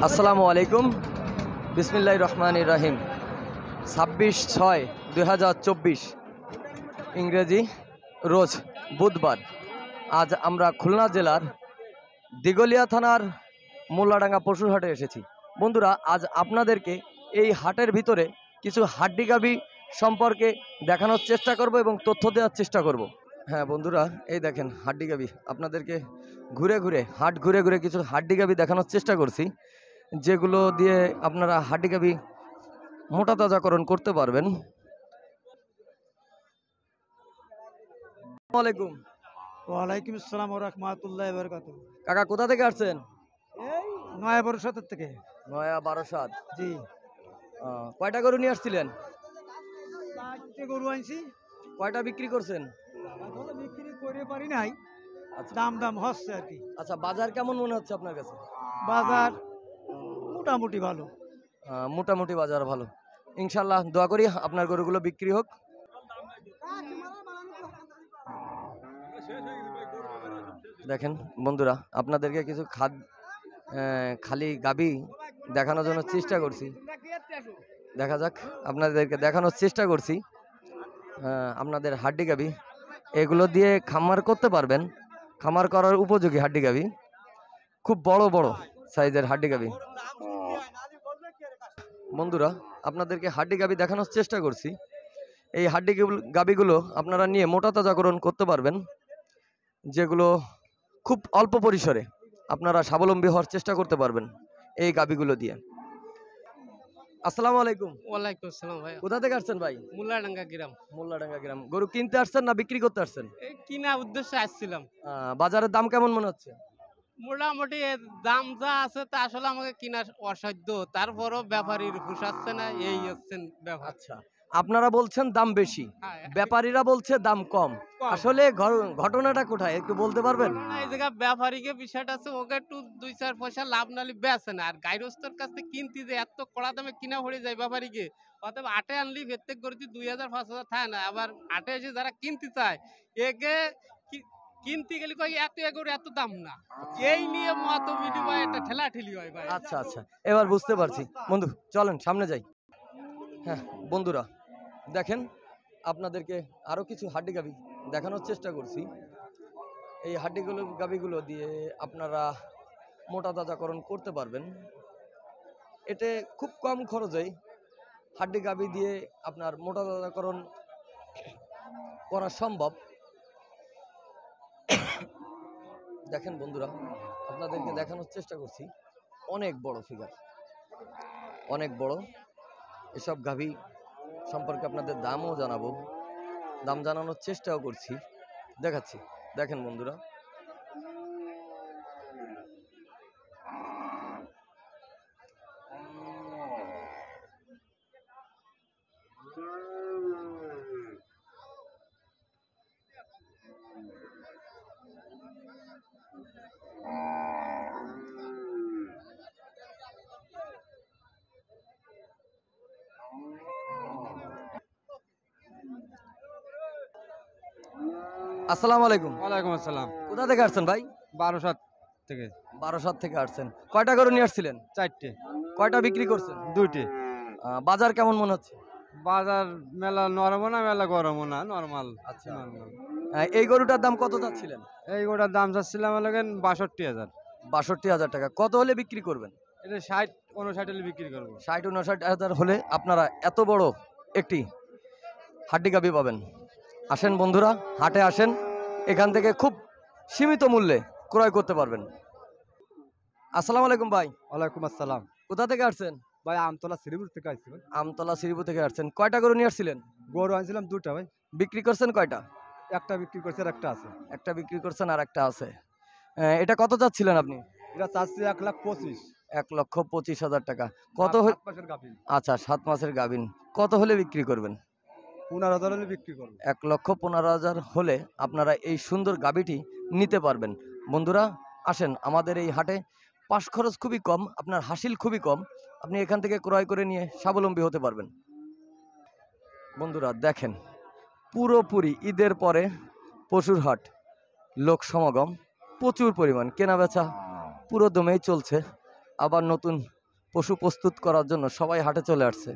আসসালামু আলাইকুম, বিসমিল্লাহির রহমানির রহিম। 26/6/2024 ইংরেজি রোজ বুধবার। আজ আমরা খুলনা জেলার দিঘলিয়া থানার মোল্লাডাঙ্গা পশুর হাটে এসেছি। বন্ধুরা, আজ আপনাদেরকে এই হাটের ভিতরে কিছু হাড্ডি গাভী সম্পর্কে দেখানোর চেষ্টা করব এবং তথ্য দেওয়ার চেষ্টা করব। হ্যাঁ বন্ধুরা, এই দেখেন হাড্ডি গাভী। আপনাদেরকে ঘুরে ঘুরে কিছু হাড্ডি গাভী দেখানোর চেষ্টা করছি, যেগুলো দিয়ে আপনারা হাড্ডি গাভী মোটা তাজাকরণ করতে পারবেন। আসসালামু আলাইকুম। ওয়ালাইকুম আসসালাম ওয়া রাহমাতুল্লাহি ওয়া বারাকাতুহু। কাকা কোথা থেকে আসছেন? এই নয়া বরিশালের থেকে। নয়া বারোসাত। জি, কয়টা গরু নিয়ে আসছিলেন? 4টে গরু আনছি। কয়টা বিক্রি করছেন? এখনো বিক্রি করে পারি নাই, আচ্ছা দাম হচ্ছে আর কি। আচ্ছা, বাজার কেমন মনে হচ্ছে আপনার কাছে? বাজার মোটামুটি ভালো। মোটামুটি বাজার ভালো। ইনশাল্লাহ দোয়া করি আপনার গরুগুলো বিক্রি হোক। দেখেন বন্ধুরা, আপনাদেরকে কিছু খালি গাভী দেখানোর জন্য চেষ্টা করছি। দেখা যাক, আপনাদেরকে দেখানোর চেষ্টা করছি আপনাদের হাড্ডি গাভী। এগুলো দিয়ে খামার করতে পারবেন, খামার করার উপযোগী হাড্ডি গাভী, খুব বড় বড় সাইজের হাড্ডি গাভী। বন্ধুরা, আপনাদেরকে হাড্ডি গাভী দেখানোর চেষ্টা করছি। এই হাড্ডি গাভীগুলো আপনারা নিয়ে মোটা তাজাকরণ করতে পারবেন, যেগুলো খুব অল্প পরিসরে আপনারা স্বাবলম্বী হওয়ার চেষ্টা করতে পারবেন এই গাভীগুলো দিয়ে। আসসালামু আলাইকুম। ওয়ালাইকুম আসসালাম ভাই। কোথা থেকে আসছেন ভাই? মোল্লাডাঙ্গা গ্রাম। মোল্লাডাঙ্গা গ্রাম। গরু কিনতে আসছেন না বিক্রি করতে আসছেন? এই কিনা উদ্দেশ্যে আসছিলাম। বাজারের দাম কেমন মনে হচ্ছে? মোটামুটি এর দাম যা আছে তা আসলে আমাকে কিনা অসাধ্য, তারপরও ব্যাপারীর পোষাচ্ছে না, এই হচ্ছে ব্যাপার। আচ্ছা, আপনারা বলছেন দাম বেশি, হ্যাঁ, ব্যাপারীরা বলছে দাম কম। কম। আসলে ঘটনাটা কোথায় একটু বলতে পারবেন? এই জায়গা ব্যাপারীকে বিষয়টা আছে, ওকে একটু 2-4 পয়সা লাভ নালি বেচে না, আর গাইরস্তর কাছে কিনতে যে এত কড়া দামে কিনা হয়ে যায় ব্যাপারীকে। অতএব আটে আনলি প্রত্যেক গরুতে 2000-5000 থাকে না, আবার আটে এসে যারা কিনতে চায় একে কিনতে গেলে কই এত এগোর এত দাম না, এই নিয়ে মত বিনিময় একটা ঠেলাঠেলি হয় ভাই। আচ্ছা আচ্ছা, এবার বুঝতে পারছি। বন্ধু চলেন সামনে যাই। হ্যাঁ বন্ধুরা, দেখেন আপনাদেরকে আরো কিছু হাড্ডি গাভী দেখানোর চেষ্টা করছি। এই গাভীগুলো দিয়ে আপনারা মোটা তাজাকরণ করতে পারবেন। এতে খুব কম খরচেই হাড্ডি গাভী দিয়ে আপনার মোটা তাজাকরণ করা সম্ভব। দেখেন বন্ধুরা, আপনাদেরকে দেখানোর চেষ্টা করছি। অনেক বড় ফিগার, অনেক বড়। এসব গাভী সম্পর্কে আপনাদের দামও জানাবো, দাম জানানোর চেষ্টাও করছি, দেখাচ্ছি। দেখেন বন্ধুরা, আসসালামু আলাইকুম। ওয়ালাইকুম আসসালাম। কোথা থেকে আসছেন ভাই? বারোসাত থেকে। বারাসাত থেকে আসছেন। কয়টা গরু নিয়ে আসছিলেন? 4টে। কয়টা বিক্রি করছেন? 2টে। বাজার কেমন মনে হচ্ছে? বাজার মেলা নরমও না মেলা গরমও না, নরমাল। আচ্ছা, এই গরুটার দাম কত চাচ্ছিলেন? এই গোটার দাম চাচ্ছিলাম 62,000। 62,000 টাকা। কত হলে বিক্রি করবেন? এটা 60-59 হলে বিক্রি করবো। 60-59,000 হলে আপনারা এত বড় একটি হাড্ডি গাভী পাবেন। আসেন বন্ধুরা, হাটে আসেন, এখান থেকে খুব সীমিত মূল্যে ক্রয় করতে পারবেন। আসসালামু আলাইকুম ভাই। ওয়ালাইকুম আসসালাম। কোথা থেকে আসছেন? ভাই আমতলা শ্রীপুর থেকে আসছি ভাই। আমতলা শ্রীপুর থেকে আসছেন। কয়টা গরু নিয়ে আসছিলেন? গরু আনছিলাম 2টা ভাই। বিক্রি করছেন কয়টা? একটা বিক্রি করছে আর একটা আছে। একটা বিক্রি করছেন আর একটা আছে। এটা কত চাচ্ছিলেন আপনি? এটা চাচ্ছি 1,25,000। 1,25,000 টাকা। কত 7 মাসের গাভী। আচ্ছা, 7 মাসের গাভীন। কত হলে বিক্রি করবেন? 15,000 হলে বিক্রি করবো। 1,15,000 হলে আপনারা এই সুন্দর গাভীটি নিতে পারবেন। বন্ধুরা আসেন আমাদের এই হাটে, পাশ খরচ খুবই কম, আপনার হাসিল খুবই কম। আপনি এখান থেকে ক্রয় করে নিয়ে স্বাবলম্বী হতে পারবেন। বন্ধুরা দেখেন, পুরোপুরি ঈদের পরে পশুর হাট, লোক সমাগম প্রচুর পরিমাণ, কেনা বেচা পুরো দমেই চলছে। আবার নতুন পশু প্রস্তুত করার জন্য সবাই হাটে চলে আসছে।